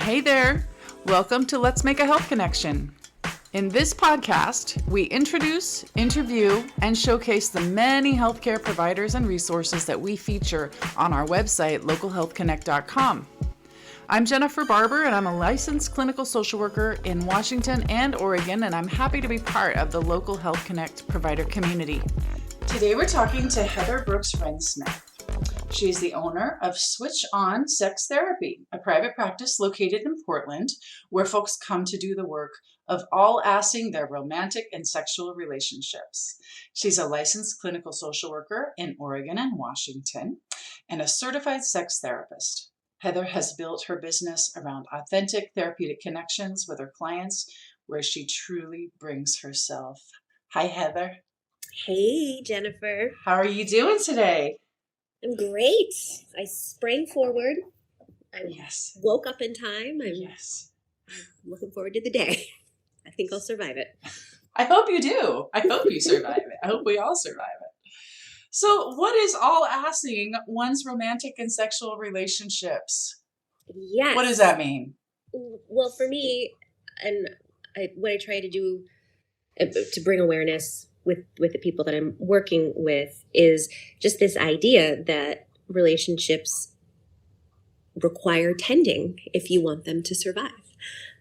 Hey there! Welcome to Let's Make a Health Connection. In this podcast, we introduce, interview, and showcase the many healthcare providers and resources that we feature on our website, localhealthconnect.com. I'm Jennifer Barber, and I'm a licensed clinical social worker in Washington and Oregon, and I'm happy to be part of the Local Health Connect provider community. Today we're talking to Heather Brooks Rensmith. She's the owner of Switch On Sex Therapy, a private practice located in Portland, where folks come to do the work of all-assing their romantic and sexual relationships. She's a licensed clinical social worker in Oregon and Washington, and a certified sex therapist. Heather has built her business around authentic therapeutic connections with her clients, where she truly brings herself. Hi, Heather. Hey, Jennifer. How are you doing today? I'm great. I sprang forward. I woke up in time. I'm looking forward to the day. I think I'll survive it. I hope you do. I hope you survive it. I hope we all survive it. So what is all-assing one's romantic and sexual relationships? Yes. What does that mean? Well, for me, and what I try to do to bring awareness with the people that I'm working with is just this idea that relationships require tending if you want them to survive.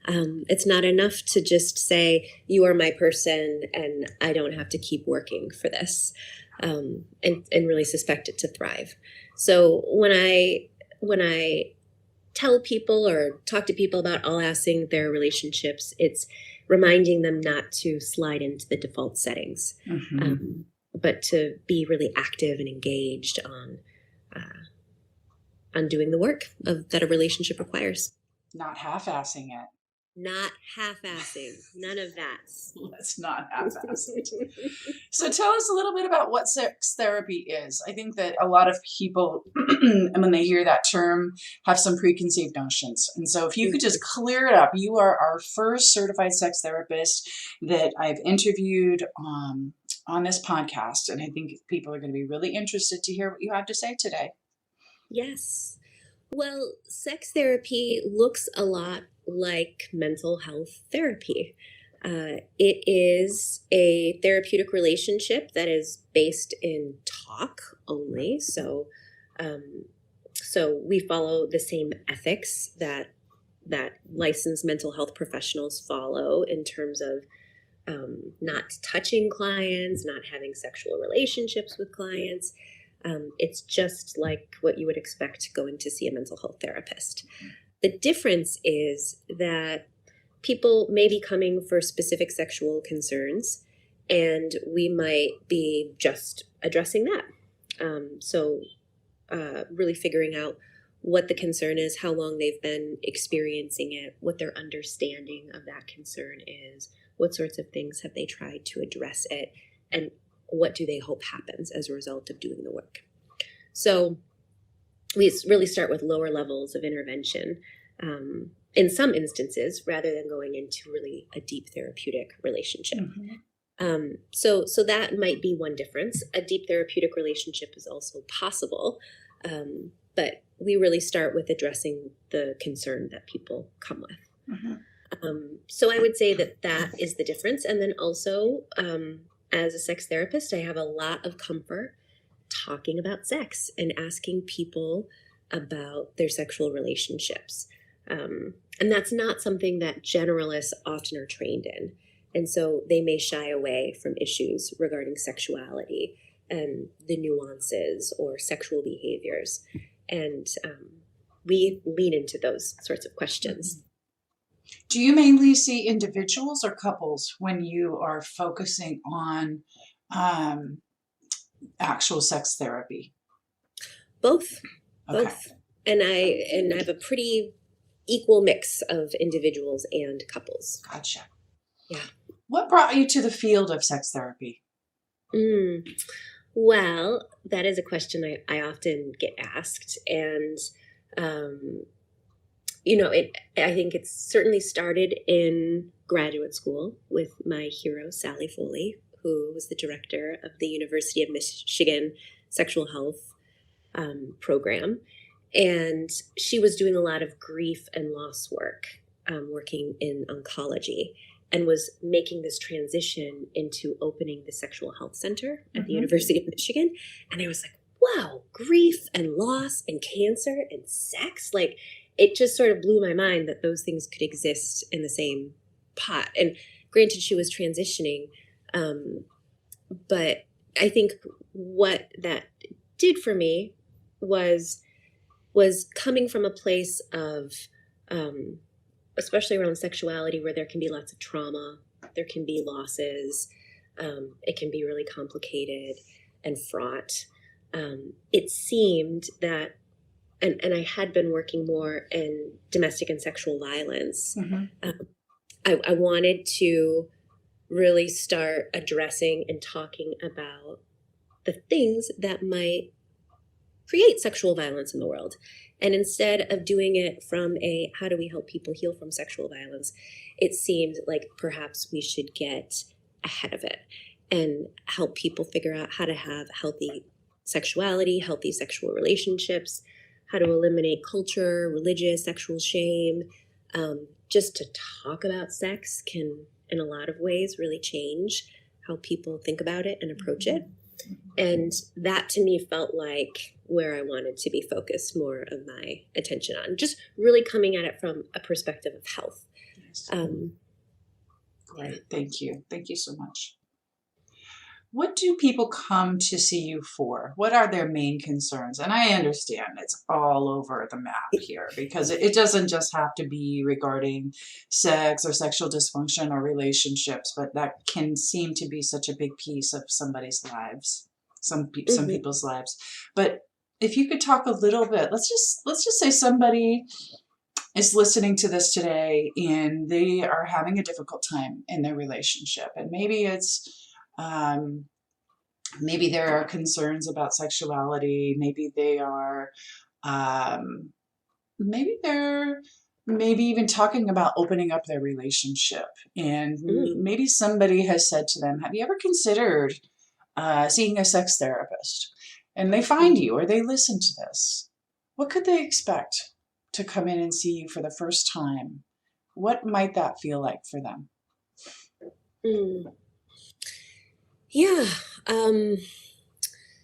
It's not enough to just say, you are my person and I don't have to keep working for this, and really suspect it to thrive. So when I tell people or talk to people about all-assing their relationships, it's reminding them not to slide into the default settings, but to be really active and engaged on doing the work that a relationship requires. Not half-assing it. Not half-assing. None of that. Let's not half-ass it. So tell us a little bit about what sex therapy is. I think that a lot of people, when they hear that term, have some preconceived notions. And so if you could just clear it up, you are our first certified sex therapist that I've interviewed on this podcast. And I think people are going to be really interested to hear what you have to say today. Yes. Well, sex therapy looks a lot like mental health therapy. It is a therapeutic relationship that is based in talk only. So we follow the same ethics that licensed mental health professionals follow in terms of not touching clients, not having sexual relationships with clients. It's just like what you would expect going to see a mental health therapist. The difference is that people may be coming for specific sexual concerns, and we might be just addressing that. So really figuring out what the concern is, how long they've been experiencing it, what their understanding of that concern is, what sorts of things have they tried to address it, and what do they hope happens as a result of doing the work. So we really start with lower levels of intervention in some instances, rather than going into really a deep therapeutic relationship. So that might be one difference. A deep therapeutic relationship is also possible, but we really start with addressing the concern that people come with. So I would say that is the difference. And then also, as a sex therapist, I have a lot of comfort talking about sex and asking people about their sexual relationships. And that's not something that generalists often are trained in. And so they may shy away from issues regarding sexuality and the nuances or sexual behaviors. And we lean into those sorts of questions. Do you mainly see individuals or couples when you are focusing on actual sex therapy? Both. Okay. Both. And I have a pretty equal mix of individuals and couples. Gotcha. Yeah. What brought you to the field of sex therapy? Well, that is a question I often get asked. And, I think it's certainly started in graduate school with my hero, Sally Foley, who was the director of the University of Michigan Sexual Health program. And she was doing a lot of grief and loss work, working in oncology, and was making this transition into opening the sexual health center at the University of Michigan. And I was like, wow, grief and loss and cancer and sex. Like, it just sort of blew my mind that those things could exist in the same pot. And granted, she was transitioning, but I think what that did for me was coming from a place of, especially around sexuality, where there can be lots of trauma, there can be losses, it can be really complicated and fraught. It seemed that, and I had been working more in domestic and sexual violence. I wanted to really start addressing and talking about the things that might create sexual violence in the world. And instead of doing it from a, how do we help people heal from sexual violence, it seemed like perhaps we should get ahead of it and help people figure out how to have healthy sexuality, healthy sexual relationships, how to eliminate culture, religious, sexual shame. Just to talk about sex can, in a lot of ways, really change how people think about it and approach it. And that to me felt like where I wanted to be focused more of my attention on, just really coming at it from a perspective of health. Yes. Great. Thank you. Thank you so much. What do people come to see you for? What are their main concerns? And I understand it's all over the map here, because it doesn't just have to be regarding sex or sexual dysfunction or relationships, but that can seem to be such a big piece of somebody's lives, some people's lives. But if you could talk a little bit, let's just say somebody is listening to this today and they are having a difficult time in their relationship, and maybe it's maybe there are concerns about sexuality. Maybe they are, maybe they're even talking about opening up their relationship. And maybe somebody has said to them, have you ever considered seeing a sex therapist? And they find you or they listen to this. What could they expect to come in and see you for the first time? What might that feel like for them? Yeah.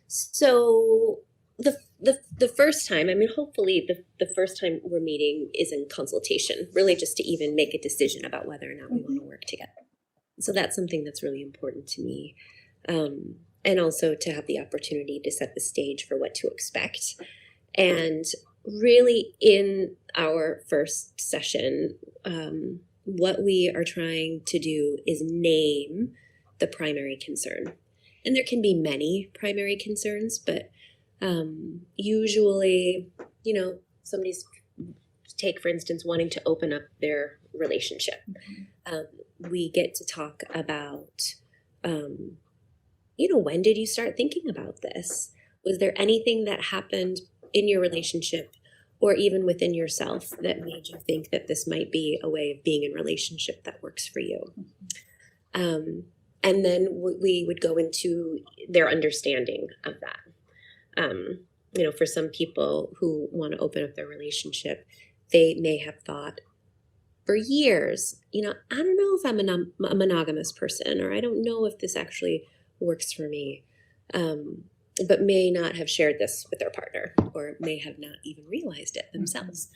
So the first time, I mean, hopefully the first time we're meeting is in consultation, really just to even make a decision about whether or not we want to work together. So that's something that's really important to me. And also to have the opportunity to set the stage for what to expect. And really in our first session, what we are trying to do is name the primary concern. And there can be many primary concerns, but usually, somebody's, take for instance, wanting to open up their relationship. We get to talk about, when did you start thinking about this? Was there anything that happened in your relationship or even within yourself that made you think that this might be a way of being in a relationship that works for you? And then we would go into their understanding of that. For some people who want to open up their relationship, they may have thought for years, I don't know if I'm a monogamous person, or I don't know if this actually works for me, but may not have shared this with their partner or may have not even realized it themselves.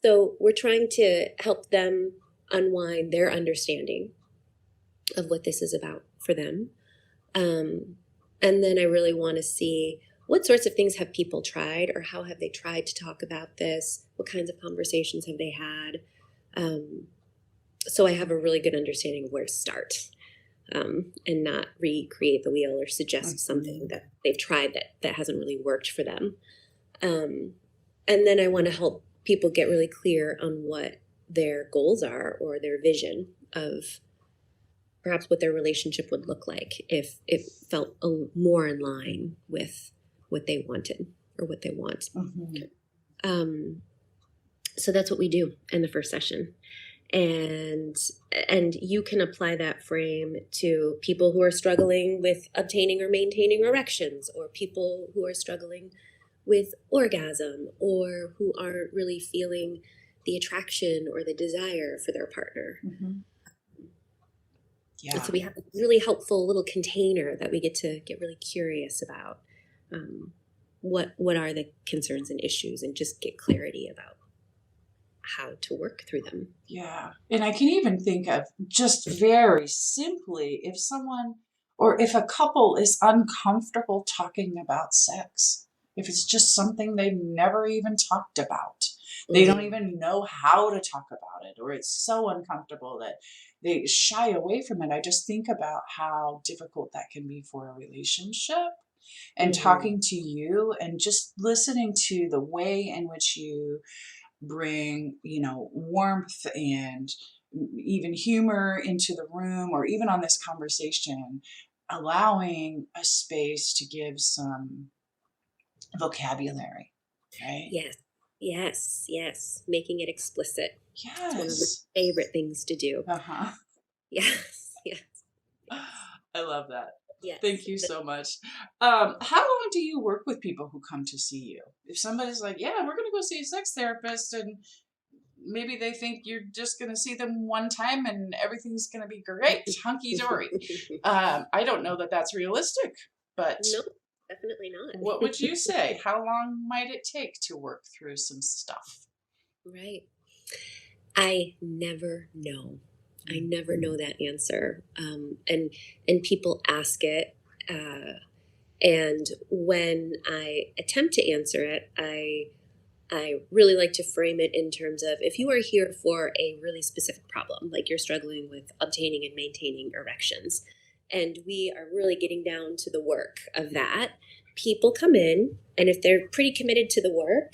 So we're trying to help them unwind their understanding of what this is about for them. And then I really want to see what sorts of things have people tried, or how have they tried to talk about this? What kinds of conversations have they had? So I have a really good understanding of where to start, and not recreate the wheel or suggest something that they've tried that hasn't really worked for them. And then I want to help people get really clear on what their goals are or their vision of perhaps what their relationship would look like if it felt more in line with what they wanted or what they want. So that's what we do in the first session. And you can apply that frame to people who are struggling with obtaining or maintaining erections, or people who are struggling with orgasm or who aren't really feeling the attraction or the desire for their partner. Mm-hmm. Yeah. And so we have a really helpful little container that we get to get really curious about what are the concerns and issues, and just get clarity about how to work through them. Yeah. And I can even think of just very simply, if someone or if a couple is uncomfortable talking about sex, if it's just something they've never even talked about, they don't even know how to talk about it, or it's so uncomfortable that they shy away from it. I just think about how difficult that can be for a relationship. And talking to you and just listening to the way in which you bring, warmth and even humor into the room, or even on this conversation, allowing a space to give some vocabulary, right? Yes. Making it explicit. Yes. It's one of my favorite things to do. Uh-huh. Yes. I love that. Yes. Thank you so much. How long do you work with people who come to see you? If somebody's like, yeah, we're going to go see a sex therapist, and maybe they think you're just going to see them one time and everything's going to be great, hunky-dory. I don't know that that's realistic, but no, definitely not. What would you say? How long might it take to work through some stuff? Right. I never know. I never know that answer. And people ask it. And when I attempt to answer it, I really like to frame it in terms of, if you are here for a really specific problem, like you're struggling with obtaining and maintaining erections, and we are really getting down to the work of that, people come in, and if they're pretty committed to the work,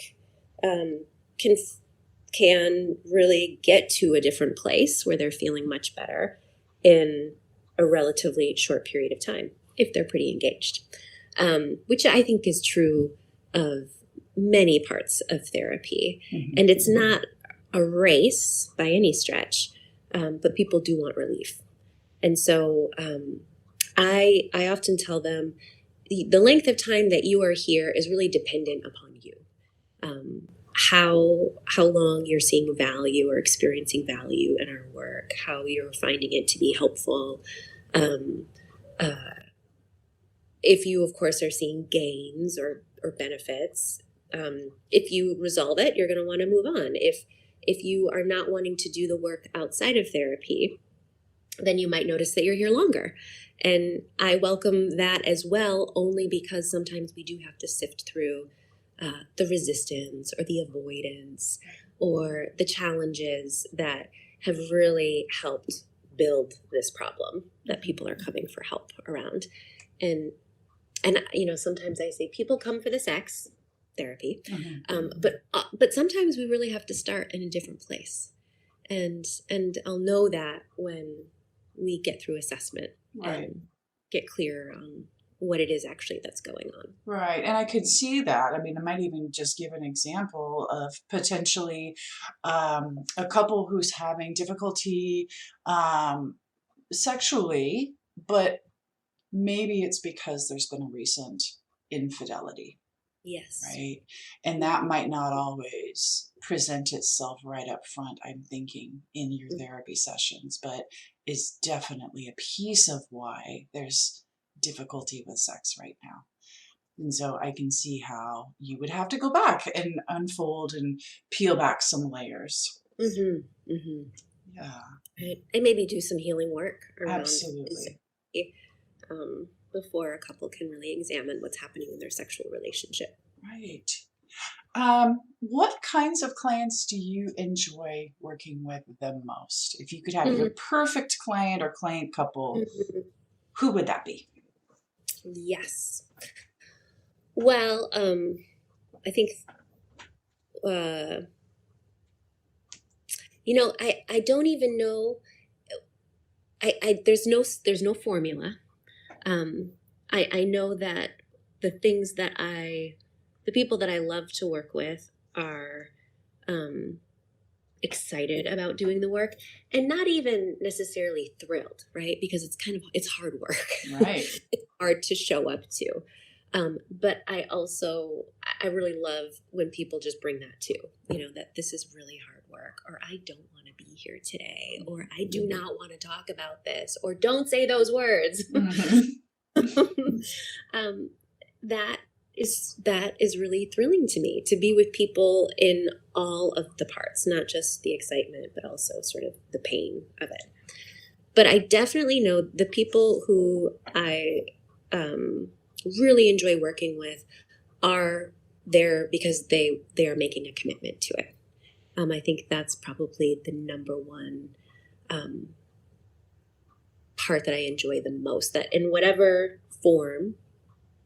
can really get to a different place where they're feeling much better in a relatively short period of time, if they're pretty engaged, which I think is true of many parts of therapy. Mm-hmm. And it's not a race by any stretch, but people do want relief. And so I often tell them the length of time that you are here is really dependent upon you. How long you're seeing value or experiencing value in our work, how you're finding it to be helpful. If you, of course, are seeing gains or benefits, if you resolve it, you're going to want to move on. If you are not wanting to do the work outside of therapy, then you might notice that you're here longer. And I welcome that as well, only because sometimes we do have to sift through the resistance or the avoidance or the challenges that have really helped build this problem that people are coming for help around. And sometimes I say people come for the sex therapy, but sometimes we really have to start in a different place, and I'll know that when we get through assessment, right, and get clear on what it is actually that's going on. Right. And I could see that. I mean, I might even just give an example of potentially a couple who's having difficulty sexually, but maybe it's because there's been a recent infidelity. Yes. Right. And that might not always present itself right up front, I'm thinking, in your therapy sessions, but is definitely a piece of why there's difficulty with sex right now. And so I can see how you would have to go back and unfold and peel back some layers. Mm-hmm. Mm-hmm. Yeah. Right. And maybe do some healing work around. Absolutely. Before a couple can really examine what's happening in their sexual relationship. Right. What kinds of clients do you enjoy working with the most? If you could have your perfect client or client couple, who would that be? Yes. Well, I think, I don't even know. There's no formula. I know that the people that I love to work with are excited about doing the work, and not even necessarily thrilled, right? Because it's hard work. Right. It's hard to show up to. But I I really love when people just bring that too, that this is really hard work, or I don't want to be here today, or I do not want to talk about this, or don't say those words. That is really thrilling to me, to be with people in all of the parts, not just the excitement, but also sort of the pain of it. But I definitely know the people who I really enjoy working with are there because they are making a commitment to it. I think that's probably the number one part that I enjoy the most, that in whatever form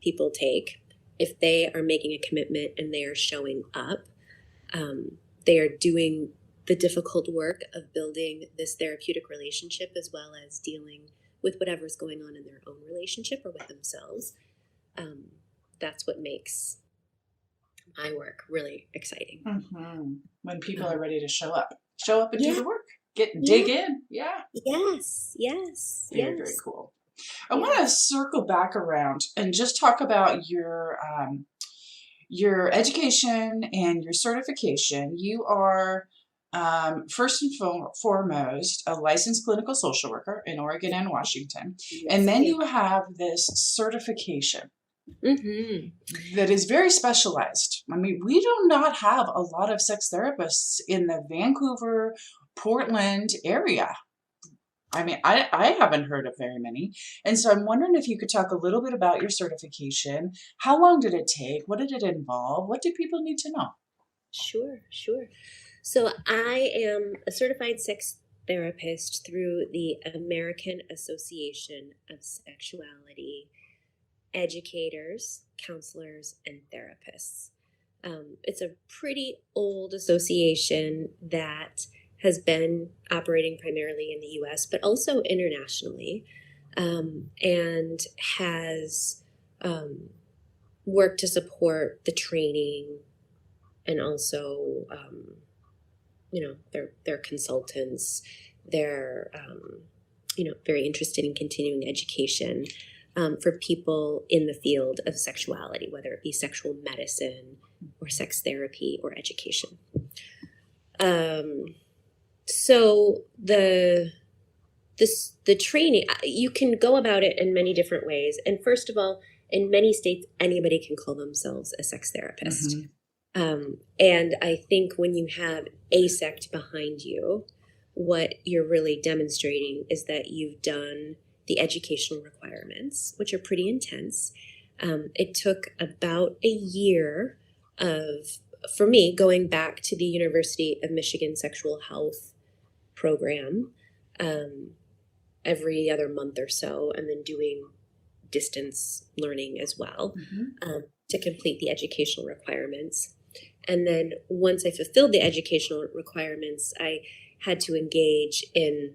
people take, if they are making a commitment and they are showing up, they are doing the difficult work of building this therapeutic relationship, as well as dealing with whatever's going on in their own relationship or with themselves. That's what makes my work really exciting. When people are ready to show up and do the work, dig in. Yeah. Yes. Very cool. I want to circle back around and just talk about your education and your certification. You are first and foremost a licensed clinical social worker in Oregon and Washington, and then you have this certification that is very specialized. I mean, we do not have a lot of sex therapists in the Vancouver, Portland area. I mean, I haven't heard of very many. And so I'm wondering if you could talk a little bit about your certification. How long did it take? What did it involve? What do people need to know? Sure. So I am a certified sex therapist through the American Association of Sexuality Educators, Counselors, and Therapists. It's a pretty old association that has been operating primarily in the U.S., but also internationally, and has worked to support the training and also, their consultants. They're, very interested in continuing education for people in the field of sexuality, whether it be sexual medicine or sex therapy or education. So the training, you can go about it in many different ways. And first of all, in many states, anybody can call themselves a sex therapist. And I think when you have ASECT behind you, what you're really demonstrating is that you've done the educational requirements, which are pretty intense. It took about a year for me, going back to the University of Michigan Sexual Health program every other month or so, and then doing distance learning as well to complete the educational requirements. And then once I fulfilled the educational requirements, I had to engage in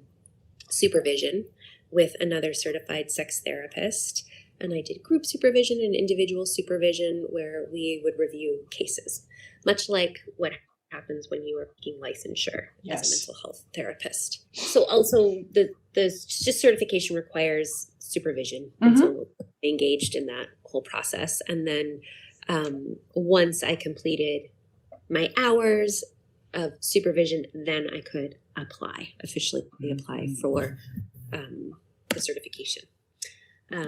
supervision with another certified sex therapist. And I did group supervision and individual supervision, where we would review cases, much like what happens when you are taking licensure as a mental health therapist. So also the just certification requires supervision. And so I engaged in that whole process. And then once I completed my hours of supervision, then I could officially apply for the certification.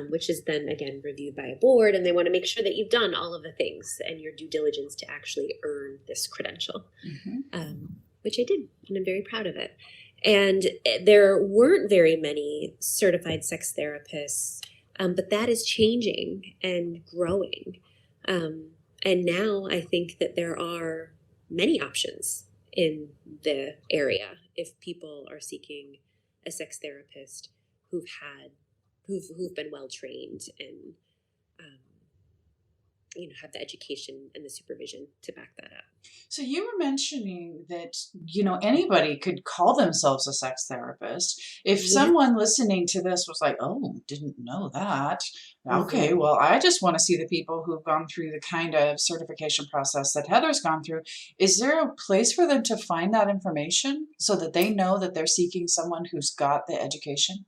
Which is then again reviewed by a board, and they want to make sure that you've done all of the things and your due diligence to actually earn this credential, which I did, and I'm very proud of it. And there weren't very many certified sex therapists, but that is changing and growing. And now I think that there are many options in the area if people are seeking a sex therapist who've been well trained and have the education and the supervision to back that up. So you were mentioning that anybody could call themselves a sex therapist. If someone listening to this was like, "Oh, didn't know that." Okay, well, I just want to see the people who've gone through the kind of certification process that Heather's gone through. Is there a place for them to find that information so that they know that they're seeking someone who's got the education?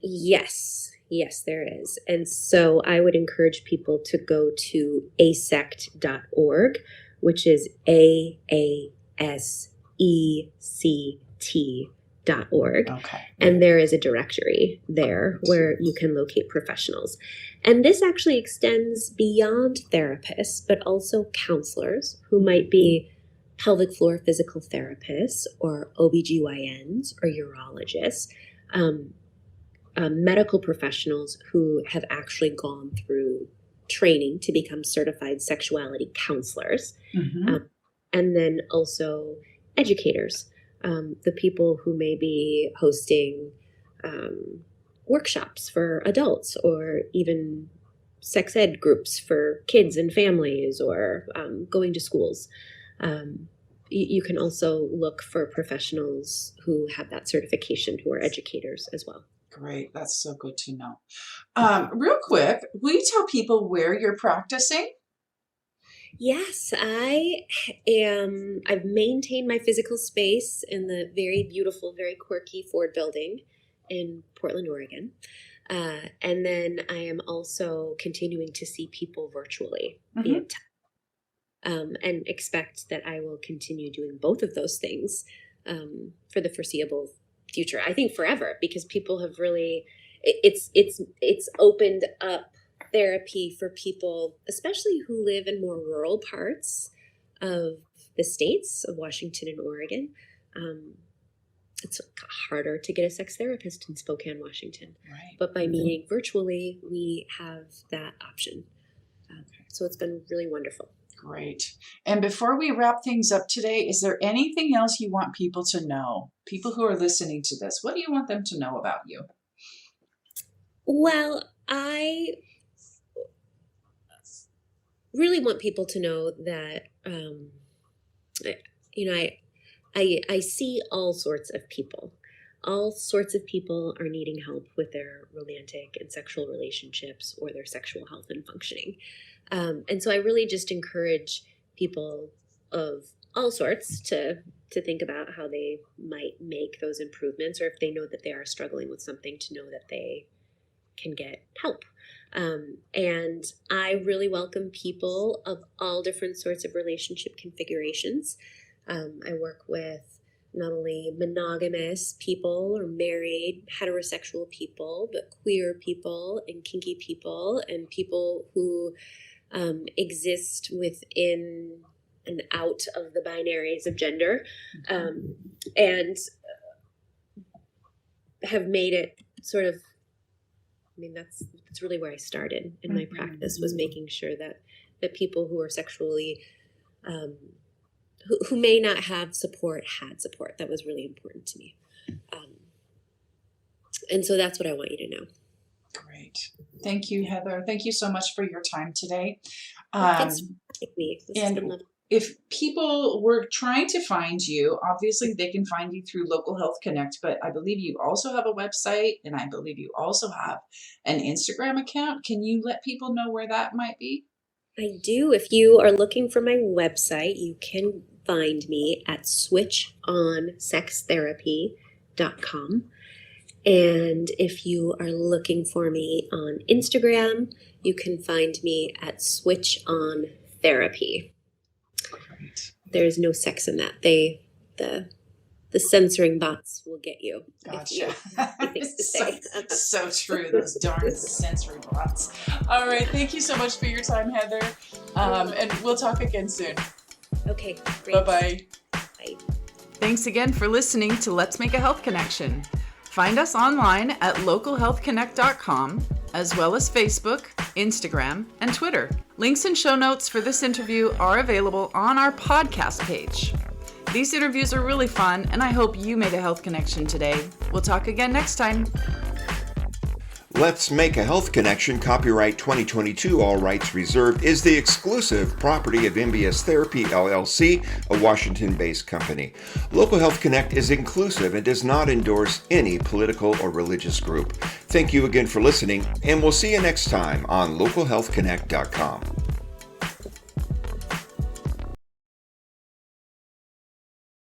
Yes. Yes, there is. And so I would encourage people to go to asect.org, which is AASECT.org. Okay. And there is a directory there where you can locate professionals. And this actually extends beyond therapists, but also counselors who might be pelvic floor physical therapists or OBGYNs or urologists. Medical professionals who have actually gone through training to become certified sexuality counselors, and then also educators, the people who may be hosting workshops for adults or even sex ed groups for kids and families or going to schools. You can also look for professionals who have that certification who are educators as well. Great. That's so good to know. Real quick, will you tell people where you're practicing? Yes, I've maintained my physical space in the very beautiful, very quirky Ford building in Portland, Oregon. And then I am also continuing to see people virtually via and expect that I will continue doing both of those things for the foreseeable future. I think forever, because people have really, it's opened up therapy for people, especially who live in more rural parts of the states of Washington and Oregon. It's harder to get a sex therapist in Spokane, Washington. Right. But by meeting virtually, we have that option. So it's been really wonderful. Great. And before we wrap things up today, is there anything else you want people to know? People who are listening to this, what do you want them to know about you? Well, I really want people to know that, I see all sorts of people. All sorts of people are needing help with their romantic and sexual relationships or their sexual health and functioning. And so I really just encourage people of all sorts to think about how they might make those improvements, or if they know that they are struggling with something, to know that they can get help. And I really welcome people of all different sorts of relationship configurations. I work with not only monogamous people or married heterosexual people, but queer people and kinky people and people who exist within and out of the binaries of gender, and have made it sort of, that's really where I started in my practice, was making sure that people who are sexually, who may not have support, had support. That was really important to me. And so that's what I want you to know. Great. Thank you, Heather. Thank you so much for your time today. Thanks for having me. This has been lovely. If people were trying to find you, obviously they can find you through Local Health Connect, but I believe you also have a website, and I believe you also have an Instagram account. Can you let people know where that might be? I do. If you are looking for my website, you can find me at switchonsextherapy.com. And if you are looking for me on Instagram, you can find me at switchontherapy. Great. There's no sex in that. The censoring bots will get you. Gotcha. So true. Those darn censoring bots. All right. Thank you so much for your time, Heather. And we'll talk again soon. Okay. Great. Bye-bye. Bye. Thanks again for listening to Let's Make a Health Connection. Find us online at localhealthconnect.com, as well as Facebook, Instagram, and Twitter. Links and show notes for this interview are available on our podcast page. These interviews are really fun, and I hope you made a health connection today. We'll talk again next time. Let's Make a Health Connection, copyright 2022, all rights reserved, is the exclusive property of MBS Therapy, LLC, a Washington-based company. Local Health Connect is inclusive and does not endorse any political or religious group. Thank you again for listening, and we'll see you next time on localhealthconnect.com.